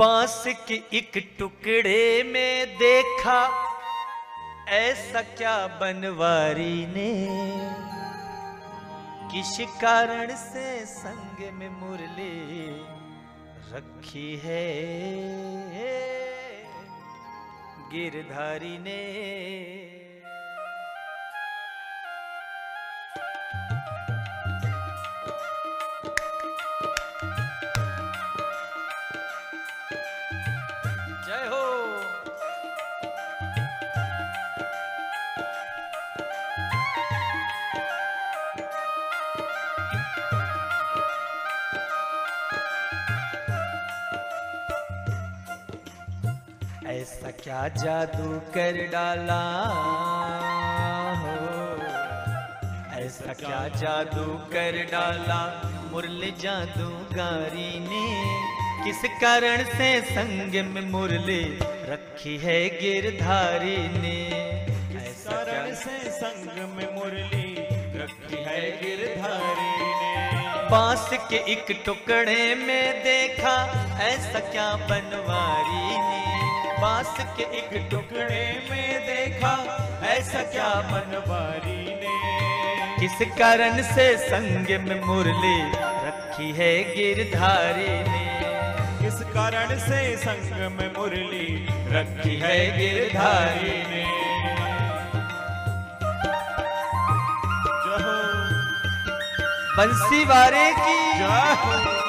बांस के एक टुकड़े में देखा ऐसा क्या बनवारी ने, किस कारण से संग में मुरली रखी है गिरधारी ने। जय हो। ऐसा क्या जादू कर डाला हो, ऐसा क्या जादू कर डाला मुरली जादूगारी ने, किस कारण से संग में मुरली रखी है गिरधारी ने। किस कारण से संग में मुरली रखी है गिरधारी ने। बांस के एक टुकड़े में देखा ऐसा क्या बनवारी ने, बांस के एक टुकड़े में देखा ऐसा क्या बनवारी ने। किस कारण से संग में मुरली रखी है गिरधारी ने, किस कारण से संग में मुरली रखी है गिरधारी ने। जय बंसी वारे की जय।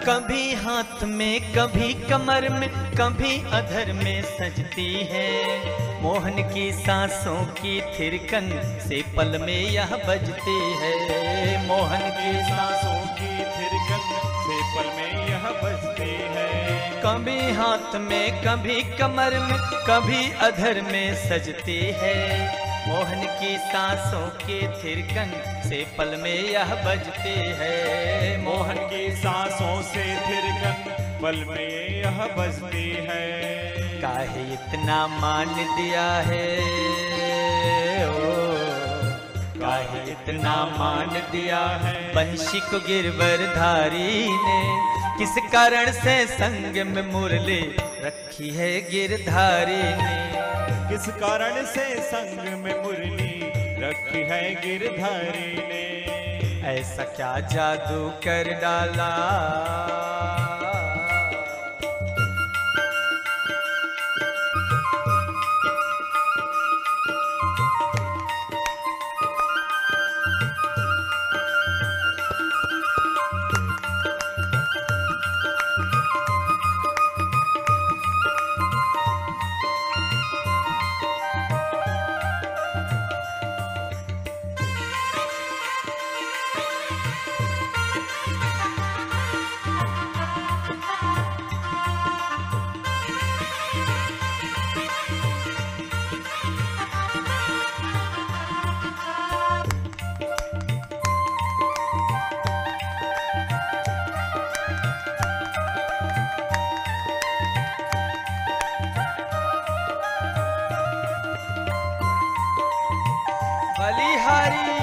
कभी हाथ में कभी कमर में कभी अधर में सजती है, मोहन की सांसों की थिरकन से पल में यह बजती है। मोहन की सांसों की थिरकन से पल में यह बजती है। कभी हाथ में कभी कमर में कभी अधर में सजती है, मोहन की सांसों की थिरकन से पल में यह बजती है। मोहन की सांसों से थिरकन पल में यह बजती है। काहे इतना मान दिया है ओ, काहे इतना मान दिया है बंशी को गिरवरधारी ने, किस कारण से संग में मुरली रखी है गिरधारी ने। किस कारण से संग में मुरली रखी है गिरधारी ने। ऐसा क्या जादू कर डाला, बलिहारी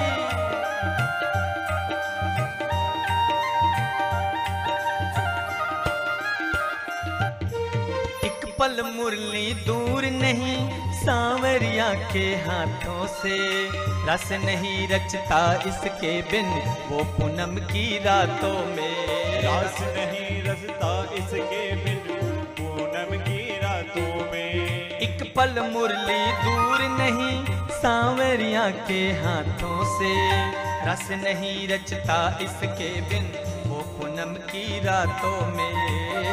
एक पल मुरली दूर नहीं सांवरिया के हाथों से, रस नहीं रचता इसके बिन वो पूनम की रातों में। रस नहीं रचता इसके बिन पूनम की रातों में। एक पल मुरली दूर नहीं सांवरिया के हाथों से, रस नहीं रचता इसके बिन वो पूनम की रातों में,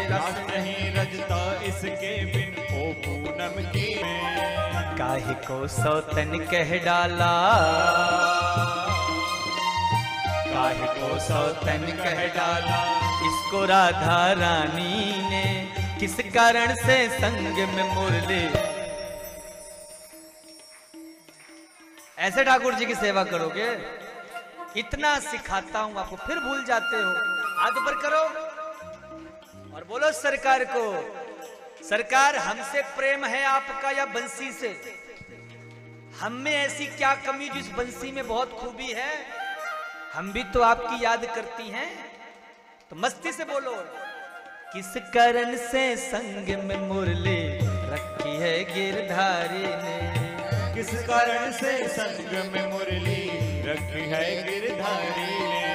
रस नहीं रचता इसके बिन ओ पूनम की में। काहे को सौतन कह डाला, काहे को सौतन कह डाला इसको राधा रानी ने, किस कारण से संग में मुरली। ऐसे ठाकुर जी की सेवा करोगे, इतना सिखाता हूं आपको फिर भूल जाते हो। हाथ ऊपर करो और बोलो सरकार को, सरकार हमसे प्रेम है आपका या बंसी से? हम में ऐसी क्या कमी जिस बंसी में बहुत खूबी है? हम भी तो आपकी याद करती हैं, तो मस्ती से बोलो। किस कारण से संग में मुरली रखी है गिरधारी ने, किस कारण से संग में मुरली रखी है गिरधारी ने।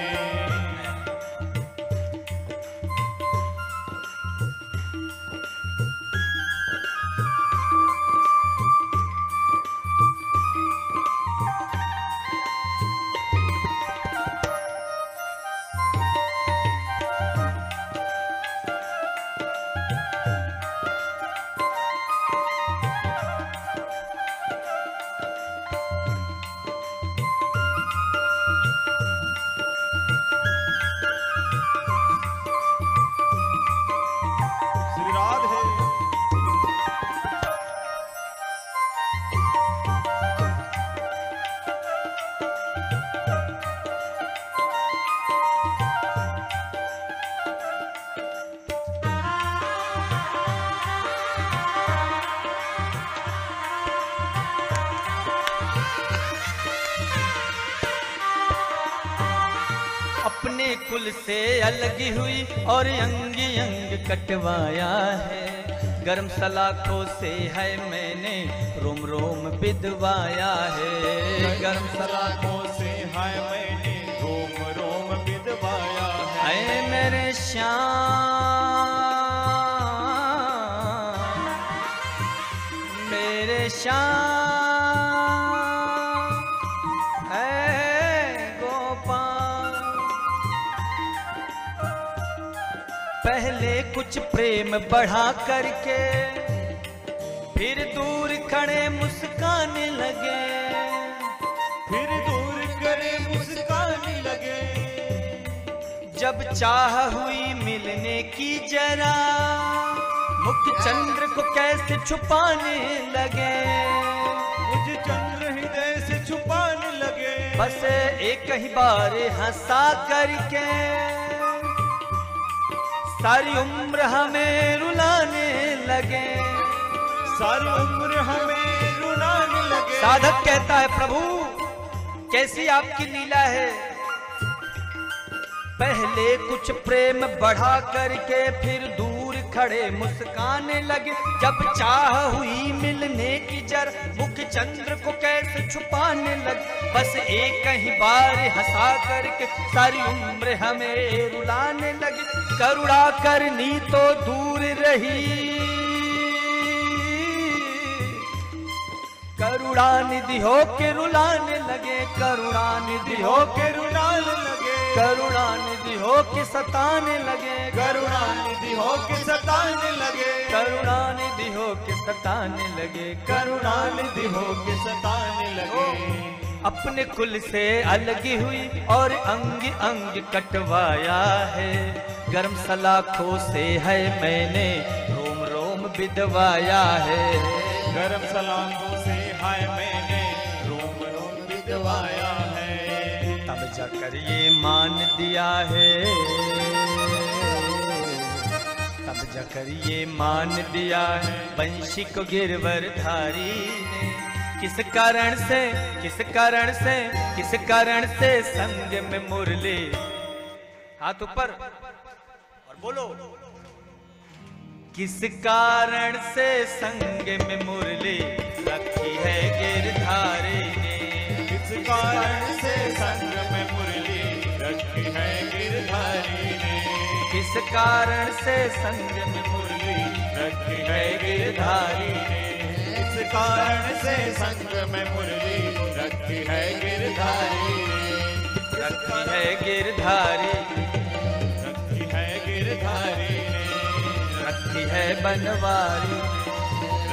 अपने कुल से अलग हुई और अंग अंग कटवाया है, गर्म सलाखों से है मैंने रोम रोम बिदवाया है, गर्म सलाखों से है मैंने रोम रोम बिदवाया है। ऐ मेरे श्याम, मेरे श्याम, ऐ गोपाल, पहले कुछ प्रेम बढ़ा करके फिर दूर खड़े मुस्काने लगे, फिर दूर करे मुस्काने लगे। जब चाह हुई मिलने की जरा मुख चंद्र को कैसे छुपाने लगे, मुझ चंद्र हृदय से छुपाने लगे। बस एक ही बार हंसा करके सारी उम्र हमें रुलाने लगे, सारी उम्र हमें रुलाने लगे। साधक कहता है प्रभु कैसी आपकी लीला है, पहले कुछ प्रेम बढ़ा करके फिर दूर खड़े मुस्काने लगे, जब चाह हुई मिलने की जर मुख चंद्र को कैसे छुपाने लगे, बस एक ही बार हंसा करके सारी उम्र हमें रुलाने लगे। करुणा करनी तो दूर रही, करुणा निधि हो के रुलाने लगे, करुणा निधि हो के रुलाने लगे। करुणा निधि हो के सताने लगे, करुणा निधि हो के सताने लगे। करुणा निधि हो के सताने लगे, करुणा निधि हो के सताने लगे। अपने कुल से अलग हुई और अंग अंग कटवाया है, गर्म सलाखों से है मैंने रोम रोम बिदवाया है, गर्म सलाखों से है मैंने रोम रोम बिदवाया है। तब जाकर ये मान दिया है, तब जाकर ये मान दिया है वंशी को गिरवरधारी ने, किस कारण से, किस कारण से, किस कारण से संग में मुरली। हाथ ऊपर और बोलो, किस कारण से संग में मुरली रखी है गिरधारी ने, किस कारण से संग में मुरली रखी है गिरधारी ने। किस कारण से संग में मुरली रखी है गिरधारी ने, किस कारण से संग में मुरली रखी है गिरधारी ने, रखी है गिरधारी, रखी है गिरधारी ने, रखी है बनवारी,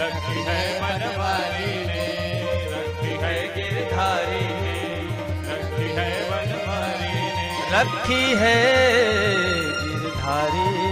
रखी है बनवारी ने, रखी है गिरधारी ने, रखी है बनवारी ने, रखी है गिरधारी।